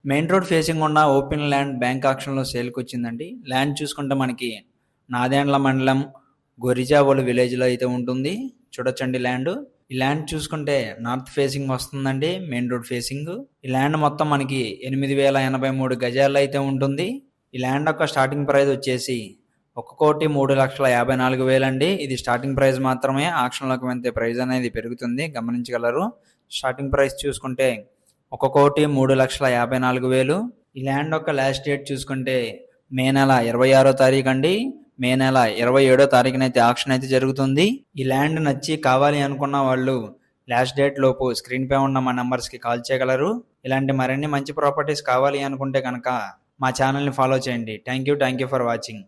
Main road facing ఉన్న open land bank ఆక్షన్లో సేల్కి వచ్చిందండి. ల్యాండ్ చూసుకుంటే మనకి నాదెండ్ల మండలం గొరిజావోలు విలేజ్లో అయితే ఉంటుంది. చూడొచ్చండి ల్యాండ్. ఈ ల్యాండ్ చూసుకుంటే నార్త్ ఫేసింగ్ వస్తుందండి, మెయిన్ రోడ్ ఫేసింగ్. ఈ ల్యాండ్ మొత్తం మనకి 8,083 గజాల్లో అయితే ఉంటుంది. ఈ ల్యాండ్ యొక్క స్టార్టింగ్ ప్రైస్ వచ్చేసి 1,03,54,000 అండి. ఇది స్టార్టింగ్ ప్రైస్ మాత్రమే. ఆక్షన్లోకి వెళ్తే ప్రైస్ అనేది పెరుగుతుంది, గమనించగలరు. స్టార్టింగ్ ప్రైస్ చూసుకుంటే 1,03,54,000. ఈ ల్యాండ్ యొక్క లాస్ట్ డేట్ చూసుకుంటే మే నెల 26వ తారీఖు అండి. మే నెల 27వ తారీఖునైతే ఆక్షన్ అయితే జరుగుతుంది. ఈ ల్యాండ్ నచ్చి కావాలి అనుకున్న వాళ్ళు లాస్ట్ డేట్ లోపు స్క్రీన్ పై ఉన్న మా నంబర్స్కి కాల్ చేయగలరు. ఇలాంటి మరిన్ని మంచి ప్రాపర్టీస్ కావాలి అనుకుంటే కనుక మా ఛానల్ని ఫాలో చేయండి. Thank you for watching.